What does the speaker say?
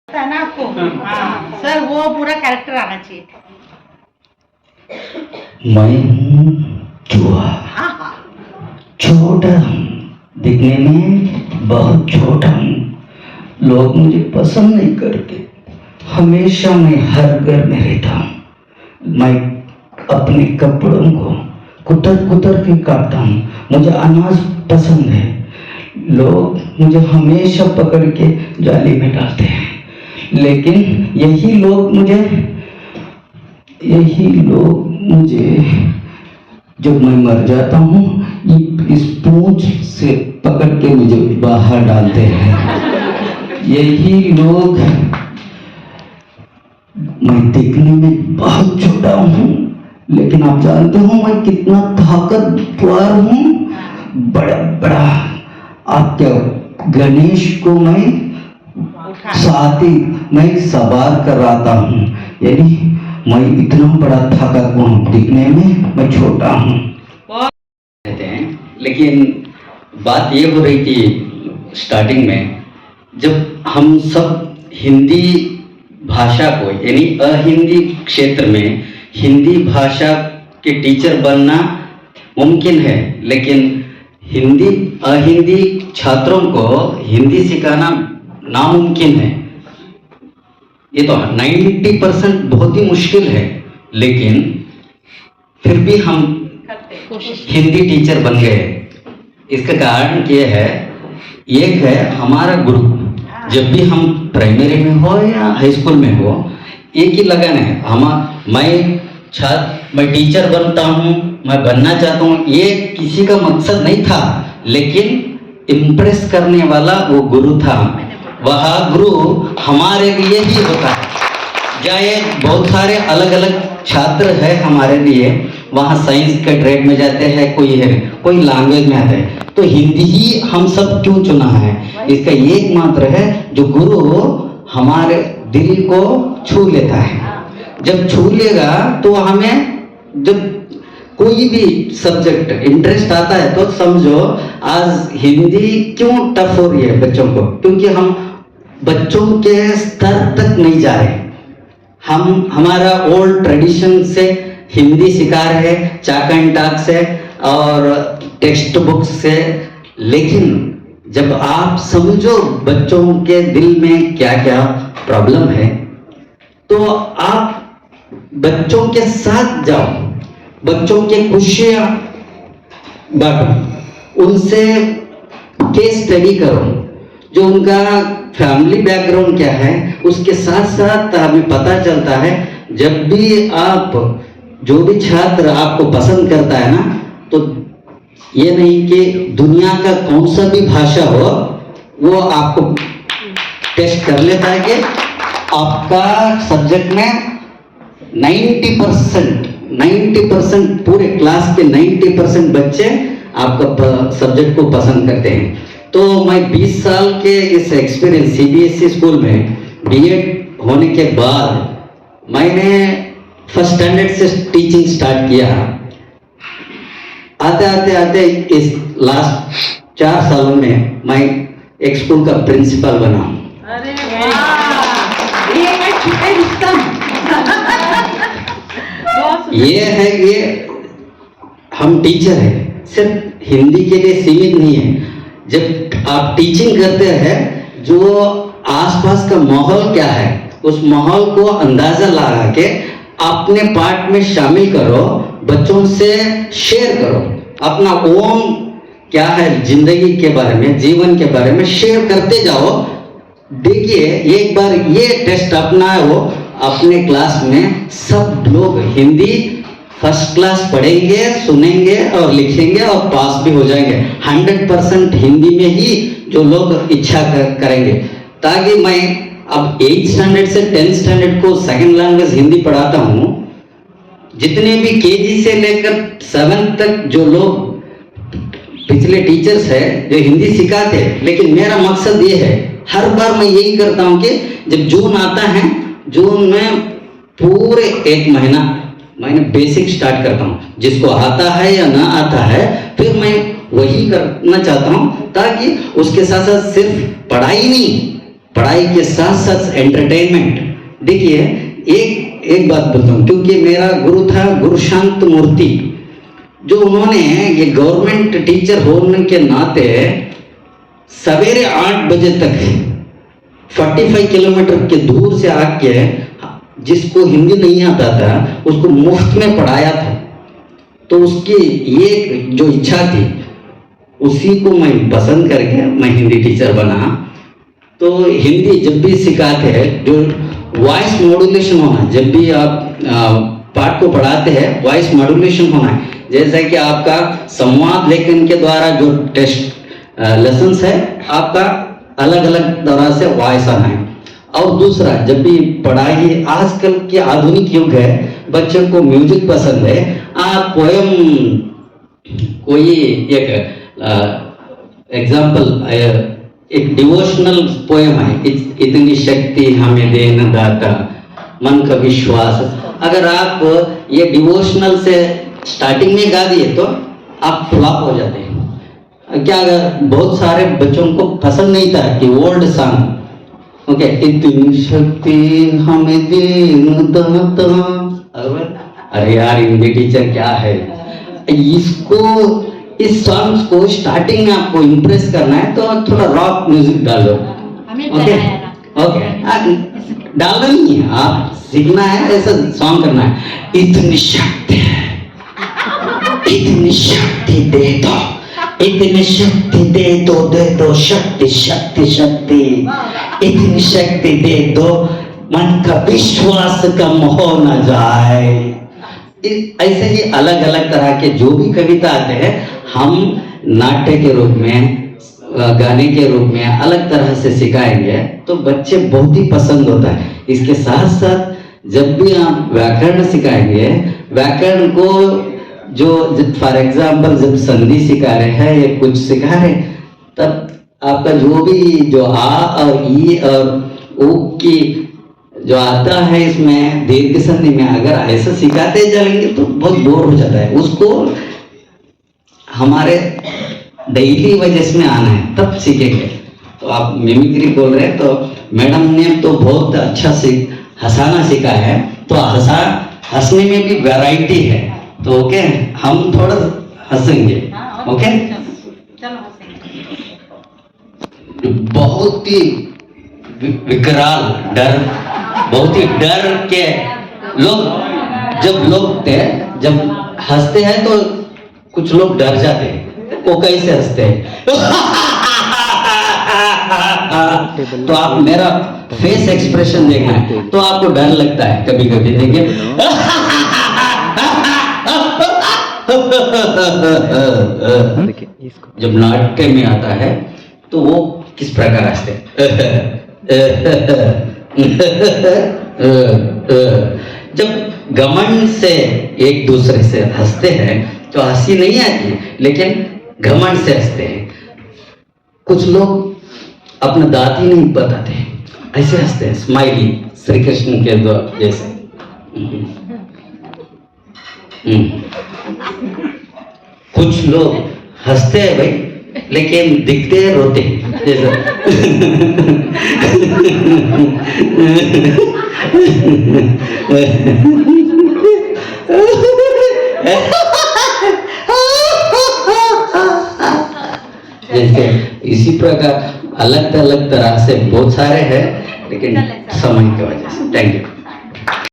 है ना आपको? हाँ सर, वो पूरा कैरेक्टर आना चाहिए। मैं हूँ चूहा, छोटा हूँ, दिखने में बहुत छोटा हूँ। लोग मुझे पसंद नहीं करते। हमेशा मैं हर घर में रहता हूँ। मैं अपने कपड़ों को कुतर कुतर के काटता हूँ। मुझे अनाज पसंद है। लोग मुझे हमेशा पकड़ के जाली में डालते हैं, लेकिन यही लोग मुझे जब मैं मर जाता हूँ इस पूंछ से पकड़ के मुझे बाहर डालते हैं। यही लोग, मैं दिखने में बहुत छोटा हूँ, लेकिन आप जानते हो मैं कितना ताकतवर हूँ। बड़ा बड़ा आपके गणेश को मैं साथ ही मैं सवार कर रहा हूँ। यानी मैं इतना बड़ा ताकतवर हूँ, दिखने में मैं छोटा हूँ कहते हैं। लेकिन बात ये हो रही थी स्टार्टिंग में, जब हम सब हिंदी भाषा को यानी अहिंदी क्षेत्र में हिंदी भाषा के टीचर बनना मुमकिन है, लेकिन हिंदी अहिंदी छात्रों को हिंदी सिखाना नामुमकिन है। ये तो 90% बहुत ही मुश्किल है, लेकिन फिर भी हम हिंदी टीचर बन गए। इसका कारण ये है, एक है हमारा ग्रुप। जब भी हम प्राइमरी में हो या हाई स्कूल में हो, एक ही लगन है। मैं टीचर बनता हूँ, मैं बनना चाहता हूँ, ये किसी का मकसद नहीं था, लेकिन इम्प्रेस करने वाला वो गुरु था। वह गुरु हमारे लिए ही होता है। चाहे बहुत सारे अलग अलग छात्र है हमारे लिए, वहाँ साइंस के ट्रेड में जाते हैं, कोई लैंग्वेज में आता है, तो हिंदी ही हम सब क्यों चुना है? इसका एकमात्र है जो गुरु हमारे दिल को छू लेता है। जब छू लेगा तो हमें, जब कोई भी सब्जेक्ट इंटरेस्ट आता है तो समझो आज हिंदी क्यों टफ हो रही है बच्चों को, क्योंकि हम बच्चों के स्तर तक नहीं जा रहे। हम हमारा ओल्ड ट्रेडिशन से हिंदी सिखा रहे हैं, चाक एंड टाक से और टेक्स्ट बुक से, लेकिन जब आप समझो बच्चों के दिल में क्या क्या प्रॉब्लम है, तो आप बच्चों के साथ जाओ, बच्चों के खुशियां बांटो, उनसे केस स्टडी करो, जो उनका फैमिली बैकग्राउंड क्या है, उसके साथ साथ हमें पता चलता है। जब भी आप, जो भी छात्र आपको पसंद करता है ना, तो ये नहीं कि दुनिया का कौन सा भी भाषा हो, वो आपको टेस्ट कर लेता है कि आपका सब्जेक्ट में 90% पूरे क्लास के 90% बच्चे आपका सब्जेक्ट को पसंद करते हैं। तो मैं 20 साल के इस एक्सपीरियंस सीबीएसई स्कूल में बीएड होने के बाद मैंने फर्स्ट स्टैंडर्ड से टीचिंग स्टार्ट किया। आते इस लास्ट 4 सालों में मैं एक स्कूल का प्रिंसिपल बना। अरे वाह, ये मैं छुपे रिश्ता ये हम टीचर हैं, सिर्फ हिंदी के लिए सीमित नहीं है। जब आप टीचिंग करते हैं, जो आसपास का माहौल क्या है, उस माहौल को अंदाजा लगा के अपने पार्ट में शामिल करो, बच्चों से शेयर करो, अपना ओन क्या है जिंदगी के बारे में, जीवन के बारे में शेयर करते जाओ। देखिए, एक बार ये टेस्ट अपना हो, अपने क्लास में सब लोग हिंदी फर्स्ट क्लास पढ़ेंगे, सुनेंगे और लिखेंगे और पास भी हो जाएंगे। 100% हिंदी में ही जो लोग इच्छा करेंगे। ताकि मैं अब 8th स्टैंडर्ड से 10th स्टैंडर्ड को सेकंड लैंग्वेज हिंदी पढ़ाता हूँ। जितने भी केजी से लेकर 7th तक जो लोग पिछले टीचर्स है जो हिंदी सिखाते, लेकिन मेरा मकसद ये है, हर बार मैं यही करता हूँ कि जब जून आता है, जून में पूरे 1 महीना मैंने बेसिक स्टार्ट करता हूँ। जिसको आता है या ना आता है, फिर मैं वही करना चाहता हूँ, ताकि उसके साथ साथ सिर्फ पढ़ाई नहीं, पढ़ाई के साथ साथ एंटरटेनमेंट। देखिए एक बात बोलता हूँ, क्योंकि मेरा गुरु था गुरु शांत मूर्ति, जो उन्होंने ये गवर्नमेंट टीचर होने के नाते सवेरे 8 बजे तक 45 किलोमीटर के दूर से आके जिसको हिंदी नहीं आता था उसको मुफ्त में पढ़ाया था। तो उसकी ये जो इच्छा थी उसी को मैं पसंद करके मैं हिंदी टीचर बना। तो हिंदी जब भी सिखाते हैं, जो वॉइस मॉड्यूलेशन होना, जब भी आप पाठ को पढ़ाते हैं वॉइस मॉड्यूलेशन होना है। जैसा कि आपका संवाद लेखन के द्वारा जो टेस्ट लेसन्स है, आपका अलग अलग तरह से वॉइस आना है। और दूसरा, जब भी पढ़ाई, आजकल के आधुनिक युग है, बच्चों को म्यूजिक पसंद है, आप पोएम कोई एक एग्जाम्पल, एक डिवोशनल पोएम है, इतनी शक्ति हमें देना दाता, मन का विश्वास। अगर आप ये डिवोशनल से स्टार्टिंग में गा दिए तो आप फ्लॉप हो जाते हैं। क्या बहुत सारे बच्चों को पसंद नहीं था कि ओल्ड सॉन्ग, ओके, इतनी शक्ति हमें देना दाता। अरे यार हिंदी टीचर क्या है, इसको इस सॉन्ग्स को स्टार्टिंग में आपको इम्प्रेस करना है तो थोड़ा रॉक म्यूजिक डालो। ओके ओके, डालना नहीं है, आप सीखना है, ऐसा सॉन्ग करना है। इतनी शक्ति है, इतनी शक्ति दे दो, इतनी शक्ति दे दो, शक्ति शक्ति शक्ति, इतनी शक्ति दे दो, मन का विश्वास कम हो न जाए। ऐसे ही अलग अलग तरह के जो भी कविता आते हैं, हम नाट्य के रूप में, गाने के रूप में अलग तरह से सिखाएंगे तो बच्चे बहुत ही पसंद होता है। इसके साथ साथ जब भी आप व्याकरण सिखाएंगे, व्याकरण को जो फॉर एग्जाम्पल जब संधि सिखा रहे हैं या कुछ सिखा रहे, तब आपका जो भी जो आ और ई और ऊ की जो आता है इसमें दीर्घ संधि में, अगर ऐसा सिखाते चलेंगे तो बहुत बोर हो जाता है। उसको हमारे डेली वजह में आना है, तब सीखेंगे। तो आप मिमिक्री बोल रहे हैं, तो मैडम ने तो बहुत अच्छा हंसाना सीखा है, तो हंसने में भी वैरायटी है। तो ओके, हम थोड़ा हंसेंगे। ओके, बहुत ही विकराल डर, बहुत ही डर के लोग जब हंसते हैं तो कुछ लोग डर जाते हैं। वो कैसे हंसते हैं तो आप मेरा फेस एक्सप्रेशन देखना है, तो आपको डर लगता है कभी कभी। देखिए जब नाट्य में आता है तो वो किस प्रकार हंसते जब घमंड से एक दूसरे से हंसते हैं तो हंसी नहीं आती, लेकिन घमंड से हंसते हैं। कुछ लोग अपना दांत ही नहीं बताते, ऐसे हंसते हैं, स्माइली, श्री कृष्ण के द्वारा जैसे। कुछ लोग हंसते हैं भाई, लेकिन दिखते हैं रोते जैसा। जैसे इसी प्रकार अलग अलग तरह से बहुत सारे हैं, लेकिन समय की वजह से। Thank you.